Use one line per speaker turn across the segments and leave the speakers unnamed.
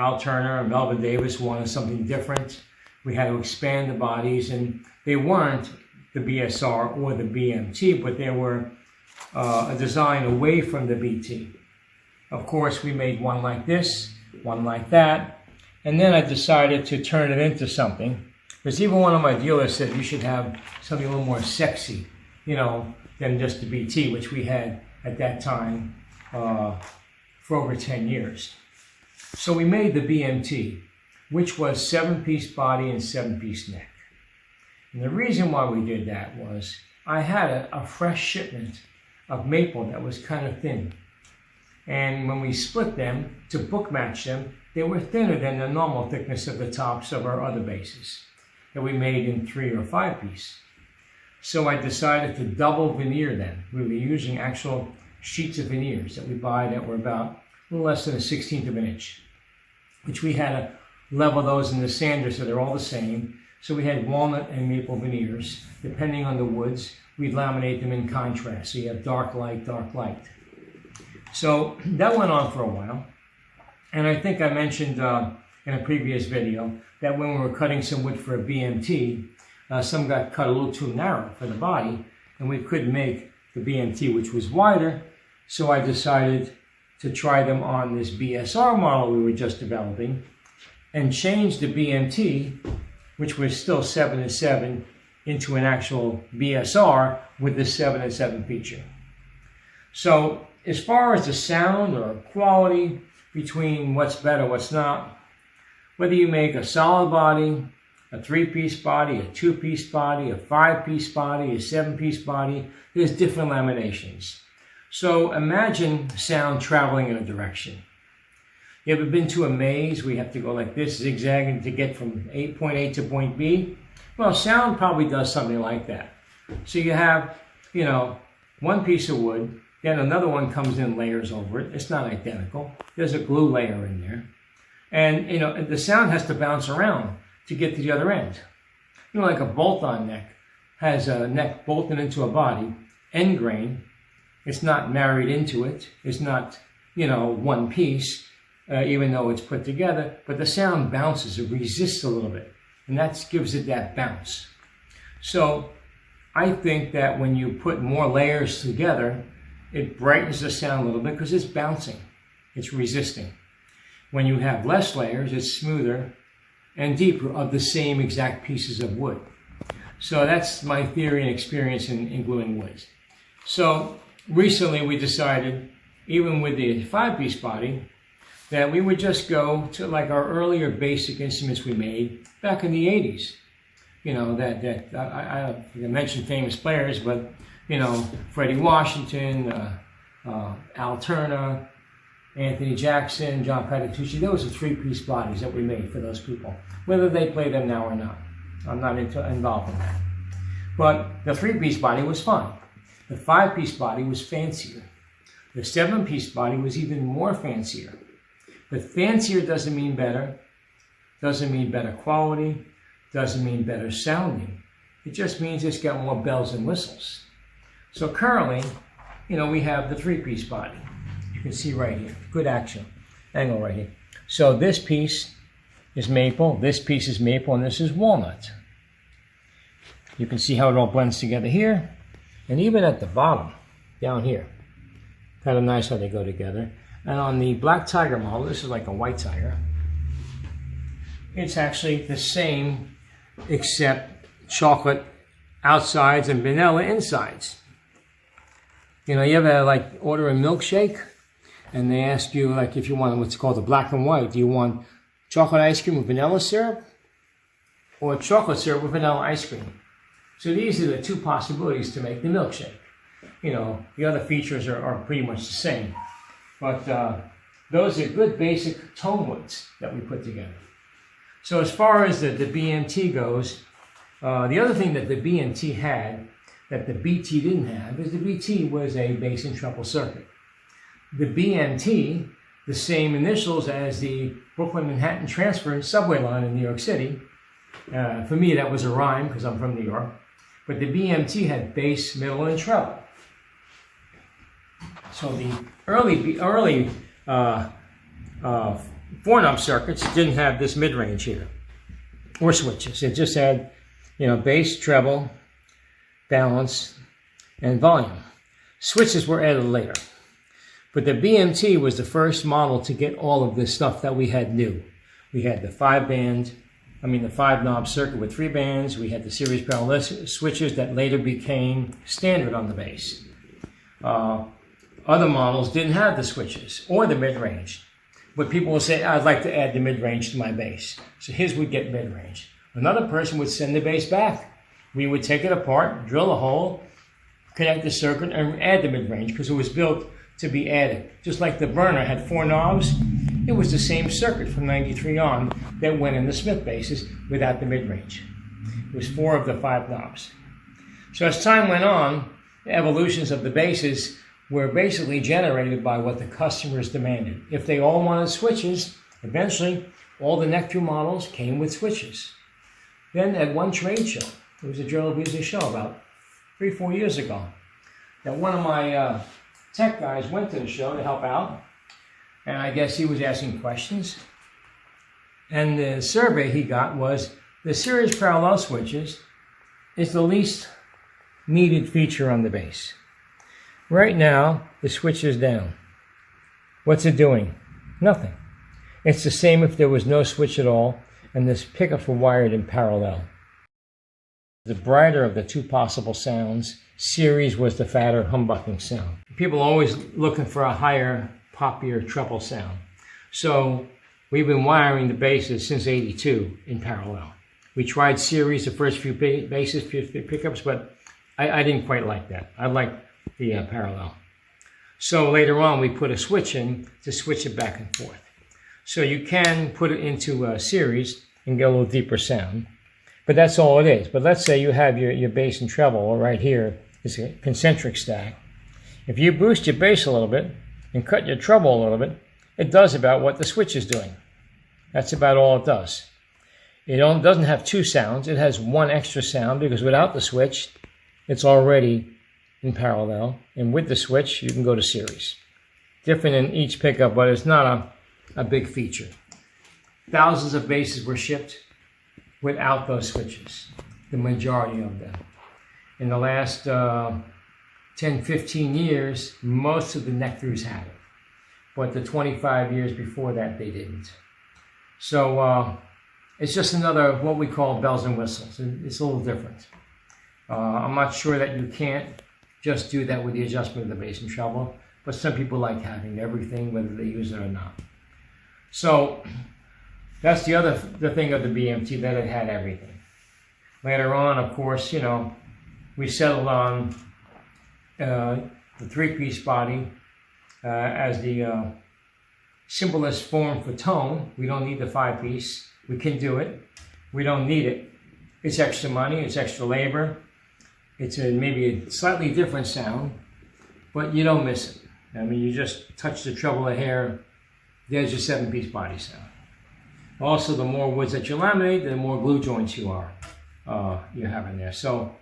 Al Turner and Melvin Davis wanted something different. We had to expand the bodies, and they weren't the BSR or the BMT, but they were a design away from the BT. Of course, we made one like this, one like that, and then I decided to turn it into something. Because even one of my dealers said you should have something a little more sexy, you know, than just the BT, which we had at that time for over 10 years. So we made the BMT, which was 7-piece body and 7-piece neck. And the reason why we did that was I had a fresh shipment of maple that was kind of thin. And when we split them to book match them, they were thinner than the normal thickness of the tops of our other bases that we made in 3 or 5-piece. So I decided to double veneer them. We were using actual sheets of veneers that we buy that were about a little less than 1/16 of an inch, which we had to level those in the sander so they're all the same. So we had walnut and maple veneers. Depending on the woods, we'd laminate them in contrast. So you have dark light, dark light. So that went on for a while. And I think I mentioned in a previous video that when we were cutting some wood for a BMT, some got cut a little too narrow for the body, and we couldn't make the BMT, which was wider. So I decided to try them on this BSR model we were just developing and change the BMT, which was still 7-7, into an actual BSR with the 7-7 feature. So as far as the sound or quality between what's better, what's not, whether you make a solid body, a 3-piece body, a 2-piece body, a 5-piece body, a 7-piece body, there's different laminations. So imagine sound traveling in a direction. You ever been to a maze where you have to go like this, zigzagging to get from point A to point B? Well, sound probably does something like that. So you have, you know, one piece of wood, then another one comes in layers over it. It's not identical. There's a glue layer in there. And, you know, the sound has to bounce around to get to the other end. You know, like a bolt-on neck has a neck bolted into a body, end grain. It's not married into it. It's not, you know, one piece, even though it's put together. But the sound bounces. It resists a little bit. And that gives it that bounce. So I think that when you put more layers together, it brightens the sound a little bit because it's bouncing. It's resisting. When you have less layers, it's smoother and deeper of the same exact pieces of wood. So that's my theory and experience in gluing woods. So recently we decided, even with the 5-piece body, that we would just go to like our earlier basic instruments we made back in the 80s. You know, I mentioned famous players, but, you know, Freddie Washington, Al Turner, Anthony Jackson, John Patitucci, those are 3-piece bodies that we made for those people, whether they play them now or not. I'm not involved in that. But the 3-piece body was fine. The 5-piece body was fancier. The 7-piece body was even more fancier. But fancier doesn't mean better, doesn't mean better quality, doesn't mean better sounding. It just means it's got more bells and whistles. So currently, you know, we have the 3-piece body. You can see right here, good action, angle right here. So this piece is maple, this piece is maple, and this is walnut. You can see how it all blends together here. And even at the bottom, down here, kind of nice how they go together. And on the Black Tiger model, this is like a white tiger. It's actually the same, except chocolate outsides and vanilla insides. You know, you ever like order a milkshake and they ask you like if you want what's called the black and white. Do you want chocolate ice cream with vanilla syrup or chocolate syrup with vanilla ice cream? So these are the two possibilities to make the milkshake. You know, the other features are pretty much the same. But those are good basic tone woods that we put together. So as far as the BMT goes, the other thing that the BMT had that the BT didn't have is the BT was a bass and treble circuit. The BMT, the same initials as the Brooklyn Manhattan Transfer subway line in New York City. For me, that was a rhyme because I'm from New York. But the BMT had bass, middle, and treble. So the early 4-knob circuits didn't have this mid-range here, or switches. It just had, bass, treble, balance, and volume. Switches were added later. But the BMT was the first model to get all of this stuff that we had new. We had the 5-knob circuit with 3 bands. We had the series parallel switches that later became standard on the bass. Other models didn't have the switches or the mid-range. But people will say, I'd like to add the mid-range to my bass. So his would get mid-range. Another person would send the bass back. We would take it apart, drill a hole, connect the circuit, and add the mid-range because it was built to be added. Just like the burner had 4 knobs, it was the same circuit from 93 on that went in the Smith basses without the mid-range. It was 4 of the 5 knobs. So as time went on, the evolutions of the basses were basically generated by what the customers demanded. If they all wanted switches, eventually all the neck-through models came with switches. Then at one trade show, there was a drill music show about 3-4 years ago, that one of my tech guys went to the show to help out, and I guess he was asking questions. And the survey he got was the series parallel switches is the least needed feature on the bass. Right now, the switch is down. What's it doing? Nothing. It's the same if there was no switch at all, and this pickups were wired in parallel. The brighter of the 2 possible sounds, series was the fatter, humbucking sound. People are always looking for a higher, poppier treble sound. So we've been wiring the basses since '82 in parallel. We tried series the first few basses, few pickups, but I didn't quite like that. I liked the parallel. So later on we put a switch in to switch it back and forth. So you can put it into a series and get a little deeper sound, but that's all it is. But let's say you have your bass and treble right here is a concentric stack. If you boost your bass a little bit and cut your treble a little bit, it does about what the switch is doing. That's about all it does. It doesn't have 2 sounds. It has 1 extra sound because without the switch, it's already in parallel. And with the switch, you can go to series. Different in each pickup, but it's not a big feature. Thousands of basses were shipped without those switches, the majority of them. In the last 10-15 years, most of the neck-throughs had it. But the 25 years before that, they didn't. So it's just another, what we call bells and whistles. It's a little different. I'm not sure that you can't just do that with the adjustment of the bass and treble, but some people like having everything, whether they use it or not. So that's the thing of the BMT, that it had everything. Later on, of course, we settled on the 3-piece body as the simplest form for tone. We don't need the 5-piece. We can do it. We don't need it. It's extra money. It's extra labor. It's maybe a slightly different sound, but you don't miss it. I mean, you just touch the treble a hair, there's your 7-piece body sound. Also, the more woods that you laminate, the more glue joints you have in there. So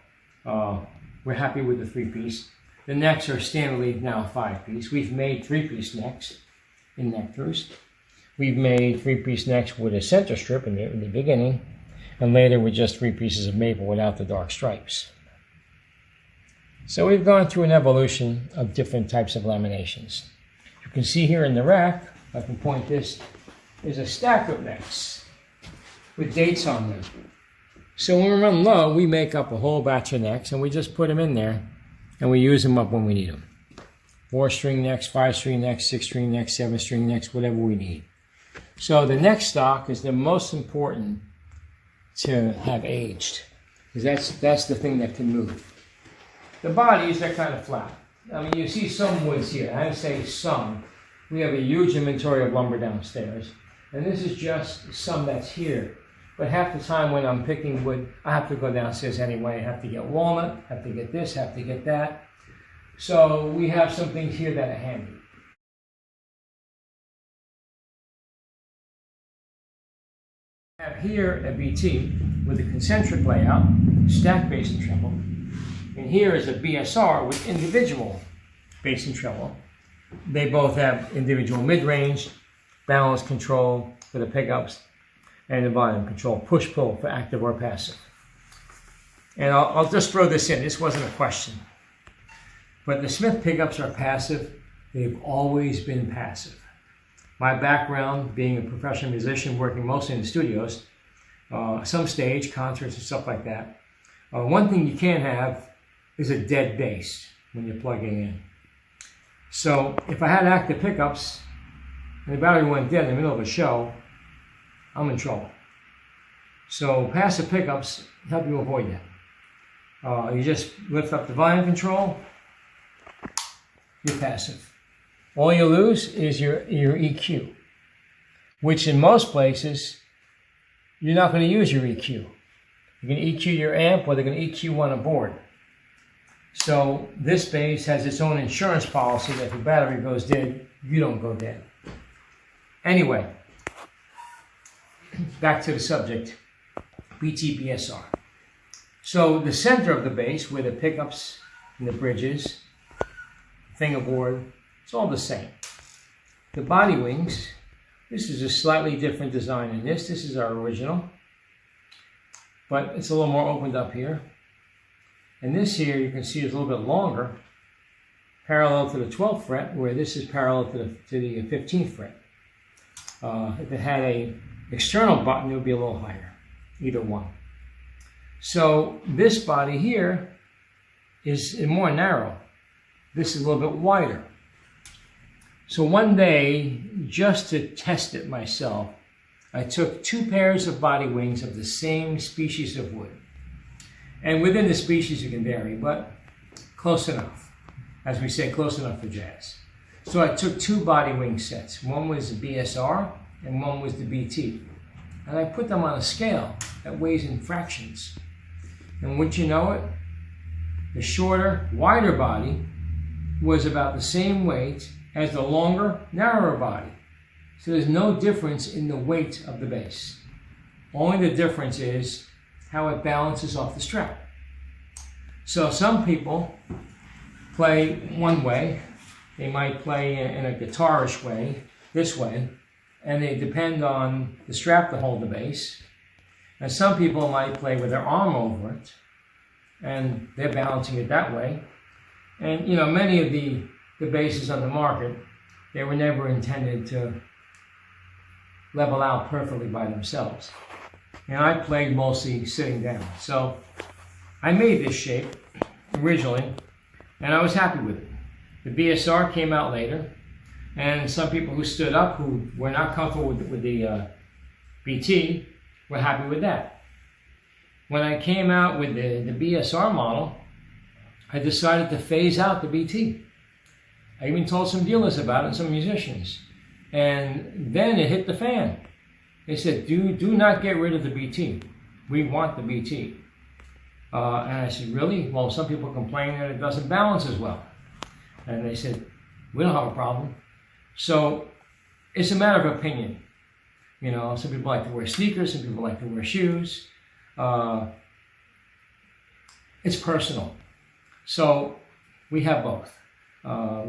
we're happy with the 3-piece. The necks are standardly now 5-piece. We've made 3-piece necks in neck-throughs. We've made 3-piece necks with a center strip in the beginning, and later with just 3 pieces of maple without the dark stripes. So we've gone through an evolution of different types of laminations. You can see here in the rack, I can point this, is a stack of necks with dates on them. So when we run low, we make up a whole batch of necks and we just put them in there and we use them up when we need them. 4-string necks, 5-string necks, 6-string necks, 7-string necks, whatever we need. So the neck stock is the most important to have aged, because that's the thing that can move. The bodies are kind of flat. I mean, you see some woods here. I say some. We have a huge inventory of lumber downstairs. And this is just some that's here. But half the time when I'm picking wood, I have to go downstairs anyway. I have to get walnut, have to get this, have to get that. So we have some things here that are handy. I have here a BT with a concentric layout, stacked bass and treble. And here is a BSR with individual bass and treble. They both have individual mid-range balance control for the pickups, and the volume control, push-pull for active or passive. And I'll just throw this in. This wasn't a question. But the Smith pickups are passive. They've always been passive. My background, being a professional musician, working mostly in the studios, some stage, concerts and stuff like that. One thing you can't have is a dead bass when you're plugging in. So if I had active pickups and the battery went dead in the middle of a show, I'm in trouble. So passive pickups help you avoid that. You just lift up the volume control, you're passive. All you lose is your EQ, which in most places, you're not going to use your EQ. You're going to EQ your amp, or they're going to EQ on a board. So this bass has its own insurance policy that if the battery goes dead, you don't go dead. Anyway, back to the subject, BT BSR. So the center of the bass, where the pickups and the bridges, fingerboard, it's all the same. The body wings, this is a slightly different design than this. This is our original, but it's a little more opened up here. And this here, you can see, is a little bit longer, parallel to the 12th fret, where this is parallel to the 15th fret. If it had a external button, it would be a little higher, either one. So this body here is more narrow. This is a little bit wider. So one day, just to test it myself, I took 2 pairs of body wings of the same species of wood. And within the species, it can vary, but close enough. As we say, close enough for jazz. So I took 2 body wing sets. One was the BSR and one was the BT. And I put them on a scale that weighs in fractions. And wouldn't you know it, the shorter, wider body was about the same weight as the longer, narrower body. So there's no difference in the weight of the bass. Only the difference is how it balances off the strap. So some people play one way. They might play in a guitarish way, this way, and they depend on the strap to hold the bass. And some people might play with their arm over it, and they're balancing it that way. And you know, many of the basses on the market, they were never intended to level out perfectly by themselves. And I played mostly sitting down. So I made this shape originally, and I was happy with it. The BSR came out later, and some people who stood up, who were not comfortable with the BT, were happy with that. When I came out with the BSR model, I decided to phase out the BT. I even told some dealers about it, some musicians. And then it hit the fan. They said, do not get rid of the BT. We want the BT. And I said, really? Well, some people complain that it doesn't balance as well. And they said, we don't have a problem. So it's a matter of opinion. You know, some people like to wear sneakers, some people like to wear shoes. It's personal. So we have both.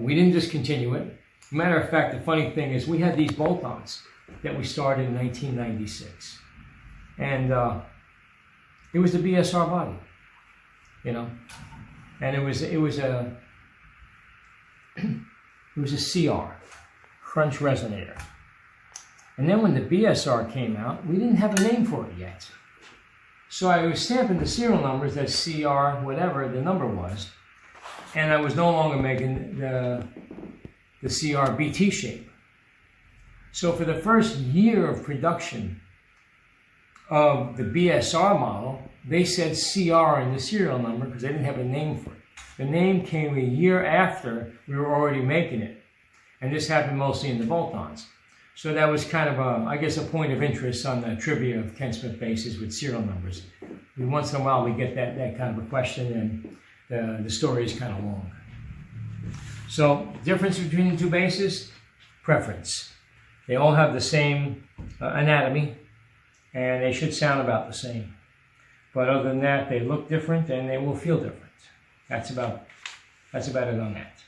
We didn't discontinue it. Matter of fact, the funny thing is we had these bolt-ons that we started in 1996. And it was the BSR body, you know. And it was a CR, crunch resonator. And then when the BSR came out, we didn't have a name for it yet. So I was stamping the serial numbers as CR, whatever the number was, and I was no longer making the CR BT shape. So for the first year of production of the BSR model, they said CR in the serial number because they didn't have a name for it. The name came a year after we were already making it. And this happened mostly in the bolt-ons. So that was kind of, I guess, a point of interest on the trivia of Ken Smith basses with serial numbers. Once in a while we get that kind of a question, and the story is kind of long. So, difference between the two basses? Preference. They all have the same anatomy, and they should sound about the same. But other than that, they look different and they will feel different. That's about it on that.